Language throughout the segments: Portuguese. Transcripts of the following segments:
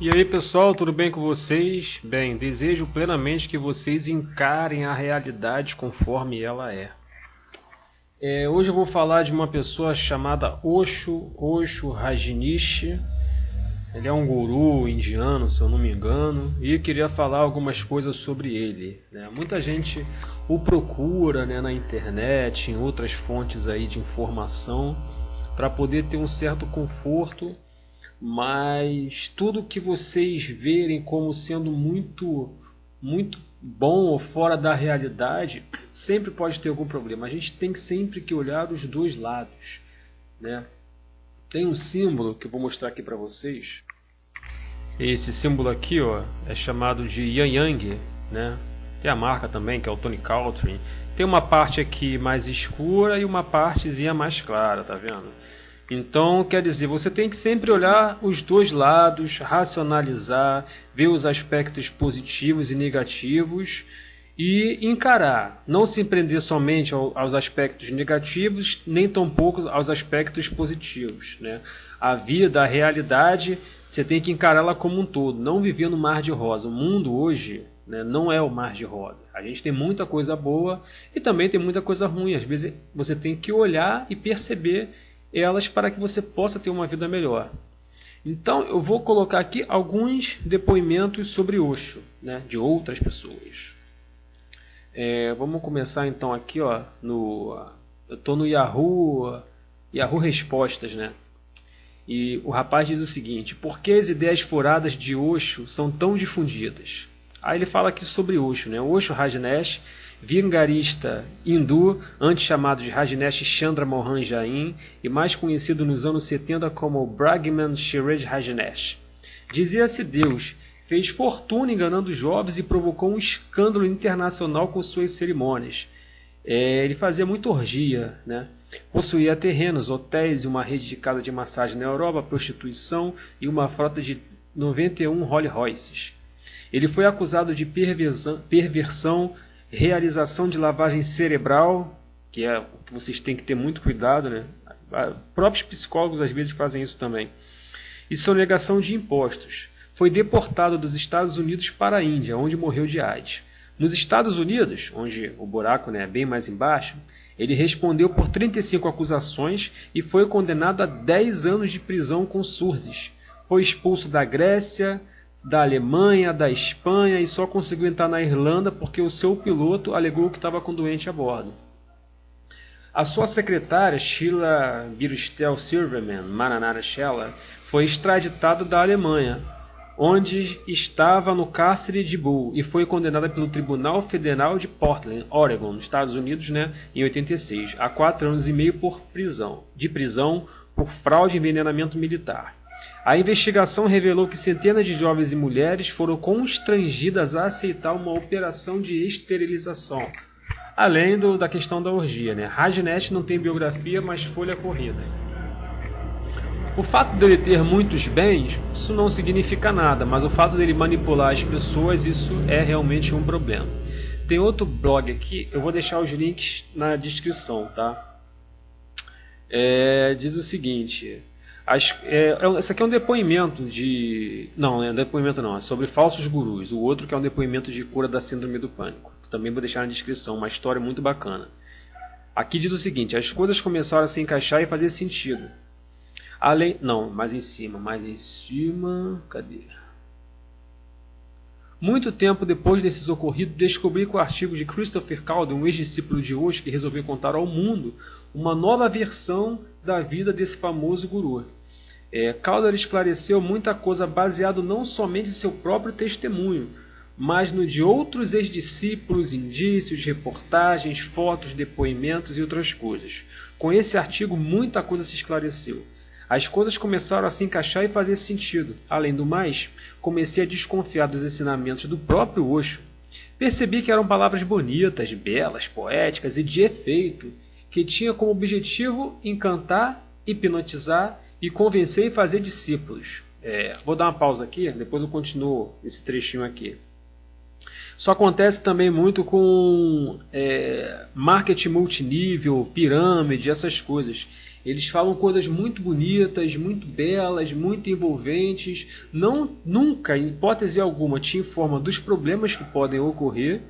E aí pessoal, tudo bem com vocês? Bem, desejo plenamente que vocês encarem a realidade conforme ela é. Hoje eu vou falar de uma pessoa chamada Osho Rajneesh. Ele é um guru indiano, se eu não me engano, e eu queria falar algumas coisas sobre ele, né? Muita gente o procura, né, na internet, em outras fontes aí de informação, para poder ter um certo conforto. Mas tudo que vocês verem como sendo muito bom ou fora da realidade, sempre pode ter algum problema. A gente tem sempre que olhar os dois lados, né? Tem um símbolo que eu vou mostrar aqui para vocês. Esse símbolo aqui, ó, é chamado de Yin Yang, né? Tem a marca também, que é o Tony Caltrin. Tem uma parte aqui mais escura e uma partezinha mais clara, tá vendo? Então, quer dizer, você tem que sempre olhar os dois lados, racionalizar, ver os aspectos positivos e negativos e encarar. Não se prender somente aos aspectos negativos, nem tampouco aos aspectos positivos, né? A vida, a realidade, você tem que encará-la como um todo, não viver no mar de rosa. O mundo hoje, né, não é o mar de rosa. A gente tem muita coisa boa e também tem muita coisa ruim. Às vezes você tem que olhar e perceber elas para que você possa ter uma vida melhor. Então eu vou colocar aqui alguns depoimentos sobre Osho, né, de outras pessoas. Vamos começar então aqui, ó, eu estou no Yahoo Respostas, né? E o rapaz diz o seguinte: por que as ideias furadas de Osho são tão difundidas? Aí ele fala aqui sobre Osho, né? Osho Rajneesh, vigarista hindu, antes chamado de Rajneesh Chandra Mohan Jain e mais conhecido nos anos 70 como Brahman Shree Rajneesh. Dizia-se Deus, fez fortuna enganando jovens e provocou um escândalo internacional com suas cerimônias. Ele fazia muita orgia, né? Possuía terrenos, hotéis e uma rede de casa de massagem na Europa, prostituição e uma frota de 91 Rolls Royces. Ele foi acusado de perversão, realização de lavagem cerebral, que é o que vocês têm que ter muito cuidado, né? Próprios psicólogos às vezes fazem isso também. E sonegação de impostos. Foi deportado dos Estados Unidos para a Índia, onde morreu de AIDS. Nos Estados Unidos, onde o buraco, né, é bem mais embaixo, ele respondeu por 35 acusações e foi condenado a 10 anos de prisão com súrsis. Foi expulso da Grécia, da Alemanha, da Espanha e só conseguiu entrar na Irlanda porque o seu piloto alegou que estava com doente a bordo. A sua secretária, Sheila Birustel Silverman Maranara Scheller, foi extraditada da Alemanha, onde estava no cárcere de Bull e foi condenada pelo Tribunal Federal de Portland, Oregon, nos Estados Unidos, né, em 86, a 4 anos e meio de prisão por fraude e envenenamento militar. A investigação revelou que centenas de jovens e mulheres foram constrangidas a aceitar uma operação de esterilização, além da questão da orgia, né? Rajneesh não tem biografia, mas folha corrida. O fato dele ter muitos bens, isso não significa nada, mas o fato dele manipular as pessoas, isso é realmente um problema. Tem outro blog aqui, eu vou deixar os links na descrição, tá? Diz o seguinte: esse aqui é um depoimento de... Não, depoimento não, é sobre falsos gurus. O outro que é um depoimento de cura da síndrome do pânico, que também vou deixar na descrição, uma história muito bacana. Aqui diz o seguinte: as coisas começaram a se encaixar e fazer sentido. Além... Não, mais em cima... Cadê? Muito tempo depois desses ocorridos, descobri que o artigo de Christopher Calder, um ex-discípulo de Osho, que resolveu contar ao mundo uma nova versão da vida desse famoso guru. Calder esclareceu muita coisa baseado não somente em seu próprio testemunho, mas no de outros ex-discípulos, indícios, reportagens, fotos, depoimentos e outras coisas. Com esse artigo, muita coisa se esclareceu. As coisas começaram a se encaixar e fazer sentido. Além do mais, comecei a desconfiar dos ensinamentos do próprio Osho. Percebi que eram palavras bonitas, belas, poéticas e de efeito, que tinha como objetivo encantar, hipnotizar e convencer e fazer discípulos. Vou dar uma pausa aqui, depois eu continuo esse trechinho aqui. Isso acontece também muito com marketing multinível, pirâmide, essas coisas. Eles falam coisas muito bonitas, muito belas, muito envolventes, nunca, em hipótese alguma, te informa dos problemas que podem ocorrer,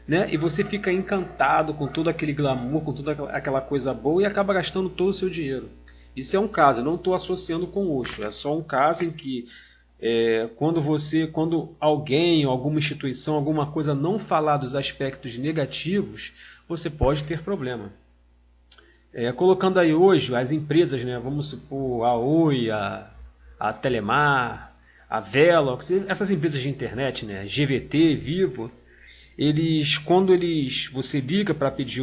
né? E você fica encantado com todo aquele glamour, com toda aquela coisa boa e acaba gastando todo o seu dinheiro. Isso é um caso, eu não estou associando com Osho, é só um caso em que quando alguém, alguma instituição, alguma coisa não falar dos aspectos negativos, você pode ter problema. Colocando aí hoje as empresas, né, vamos supor a Oi, a Telemar, a Velox, essas empresas de internet, né, GVT, Vivo, quando você liga para pedir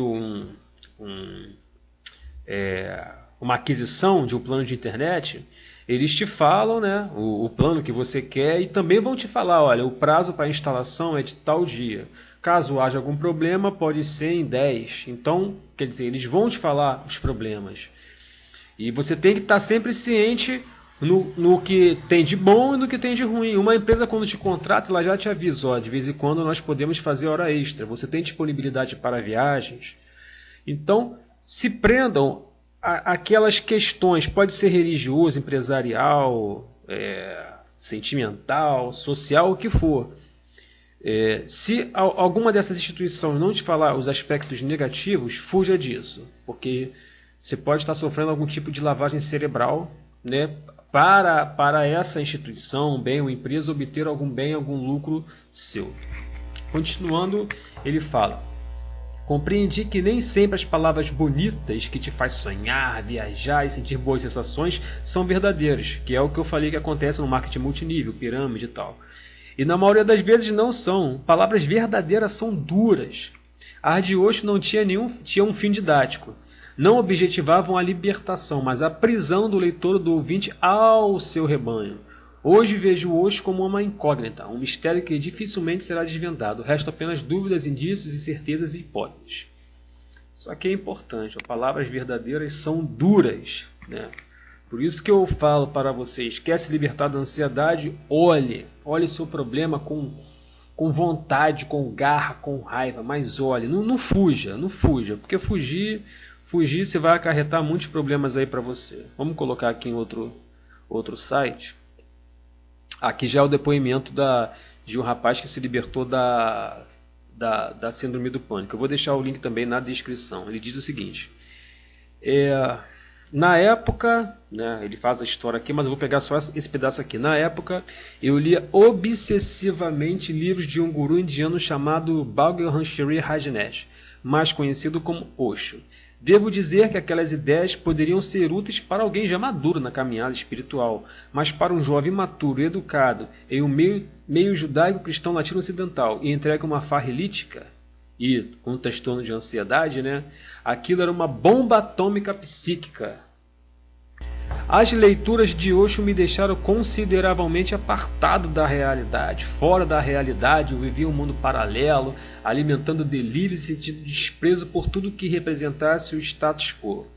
uma aquisição de um plano de internet, eles te falam, né, o plano que você quer e também vão te falar, olha, o prazo para instalação é de tal dia. Caso haja algum problema, pode ser em 10. Então, quer dizer, eles vão te falar os problemas. E você tem que estar sempre ciente no que tem de bom e no que tem de ruim. Uma empresa, quando te contrata, ela já te avisa, ó, de vez em quando nós podemos fazer hora extra. Você tem disponibilidade para viagens. Então, se prendam aquelas questões, pode ser religioso, empresarial, sentimental, social, o que for. Se alguma dessas instituições não te falar os aspectos negativos, fuja disso, porque você pode estar sofrendo algum tipo de lavagem cerebral, né, para essa instituição, bem ou empresa, obter algum bem, algum lucro seu. Continuando, ele fala: compreendi que nem sempre as palavras bonitas que te faz sonhar, viajar e sentir boas sensações são verdadeiras, que é o que eu falei que acontece no marketing multinível, pirâmide e tal. E na maioria das vezes não são. Palavras verdadeiras são duras. A de Osho não tinha um fim didático. Não objetivavam a libertação, mas a prisão do leitor ou do ouvinte ao seu rebanho. Hoje vejo Osho como uma incógnita, um mistério que dificilmente será desvendado. Restam apenas dúvidas, indícios, incertezas e hipóteses. Só que é importante, as palavras verdadeiras são duras, né? Por isso que eu falo para vocês, quer se libertar da ansiedade? Olhe seu problema com vontade, com garra, com raiva, mas olhe, não fuja, porque fugir você vai acarretar muitos problemas aí para você. Vamos colocar aqui em outro site. Aqui já é o depoimento de um rapaz que se libertou da síndrome do pânico. Eu vou deixar o link também na descrição. Ele diz o seguinte: na época, né, ele faz a história aqui, mas eu vou pegar só esse pedaço aqui. Na época, eu lia obsessivamente livros de um guru indiano chamado Bhagwan Shree Rajneesh, mais conhecido como Osho. Devo dizer que aquelas ideias poderiam ser úteis para alguém já maduro na caminhada espiritual, mas para um jovem maturo e educado em um meio judaico-cristão latino-ocidental e entregue uma farra elítica e com um transtorno de ansiedade, né? Aquilo era uma bomba atômica psíquica. As leituras de Osho me deixaram consideravelmente apartado da realidade. Fora da realidade, eu vivia um mundo paralelo, alimentando delírios e sentindo desprezo por tudo que representasse o status quo.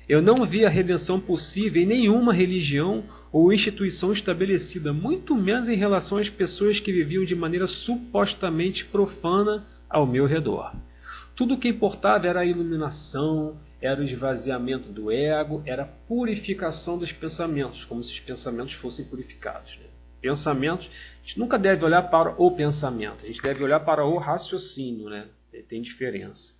Eu não via redenção possível em nenhuma religião ou instituição estabelecida, muito menos em relação às pessoas que viviam de maneira supostamente profana ao meu redor. Tudo o que importava era a iluminação, era o esvaziamento do ego, era a purificação dos pensamentos, como se os pensamentos fossem purificados, né? Pensamentos, a gente nunca deve olhar para o pensamento, a gente deve olhar para o raciocínio, né? Tem diferença.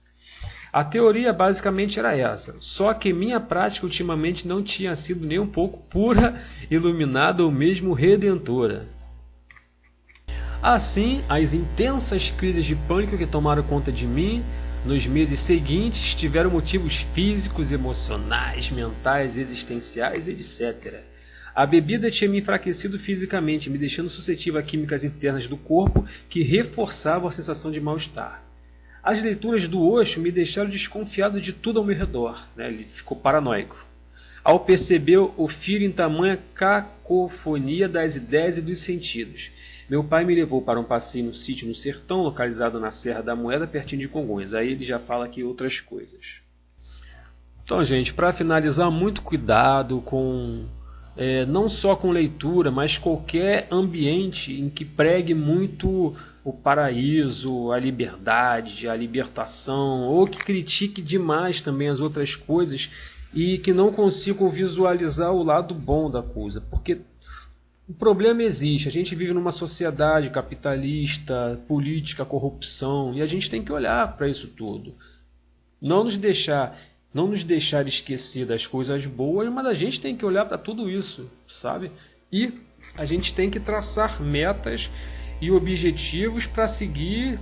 A teoria basicamente era essa, só que minha prática ultimamente não tinha sido nem um pouco pura, iluminada ou mesmo redentora. Assim, as intensas crises de pânico que tomaram conta de mim nos meses seguintes tiveram motivos físicos, emocionais, mentais, existenciais, etc. A bebida tinha me enfraquecido fisicamente, me deixando suscetível a químicas internas do corpo que reforçavam a sensação de mal-estar. As leituras do Osho me deixaram desconfiado de tudo ao meu redor, né? Ele ficou paranoico. Ao perceber o fio em tamanha cacofonia das ideias e dos sentidos. Meu pai me levou para um passeio no sítio no sertão, localizado na Serra da Moeda, pertinho de Congonhas. Aí ele já fala aqui outras coisas. Então, gente, para finalizar, muito cuidado com não só com leitura, mas qualquer ambiente em que pregue muito o paraíso, a liberdade, a libertação, ou que critique demais também as outras coisas e que não consigam visualizar o lado bom da coisa, porque o problema existe. A gente vive numa sociedade capitalista, política, corrupção, e a gente tem que olhar para isso tudo. Não nos deixar esquecer das coisas boas, mas a gente tem que olhar para tudo isso, sabe? E a gente tem que traçar metas e objetivos para seguir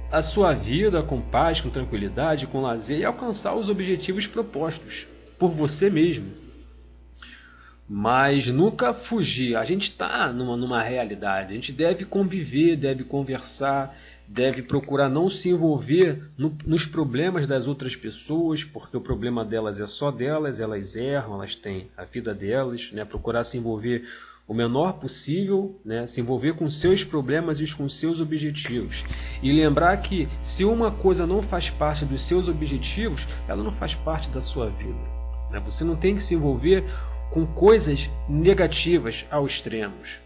a sua vida com paz, com tranquilidade, com lazer e alcançar os objetivos propostos por você mesmo. Mas nunca fugir. A gente está numa realidade. A gente deve conviver, deve conversar, deve procurar não se envolver nos problemas das outras pessoas, porque o problema delas é só delas, elas erram, elas têm a vida delas, né? Procurar se envolver o menor possível, né? Se envolver com seus problemas e com seus objetivos. E lembrar que se uma coisa não faz parte dos seus objetivos, ela não faz parte da sua vida, né? Você não tem que se envolver com coisas negativas aos extremos.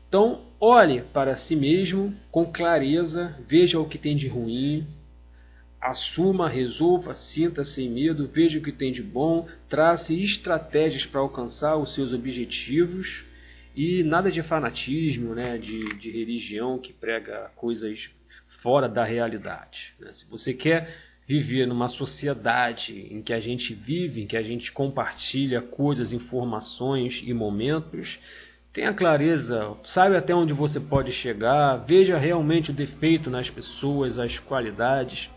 Então, olhe para si mesmo com clareza, veja o que tem de ruim, assuma, resolva, sinta sem medo, veja o que tem de bom, trace estratégias para alcançar os seus objetivos e nada de fanatismo, né, de religião que prega coisas fora da realidade, né? Se você quer viver numa sociedade em que a gente vive, em que a gente compartilha coisas, informações e momentos, tenha clareza, saiba até onde você pode chegar, veja realmente o defeito nas pessoas, as qualidades.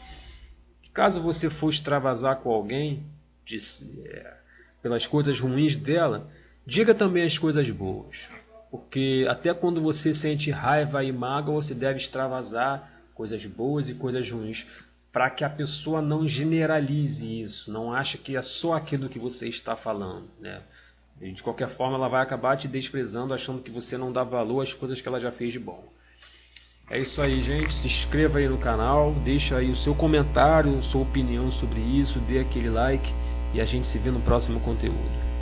Caso você for extravasar com alguém pelas coisas ruins dela, diga também as coisas boas. Porque até quando você sente raiva e mágoa, você deve extravasar coisas boas e coisas ruins, para que a pessoa não generalize isso, não ache que é só aquilo que você está falando, né? E de qualquer forma, ela vai acabar te desprezando, achando que você não dá valor às coisas que ela já fez de bom. É isso aí, gente. Se inscreva aí no canal, deixa aí o seu comentário, sua opinião sobre isso, dê aquele like e a gente se vê no próximo conteúdo.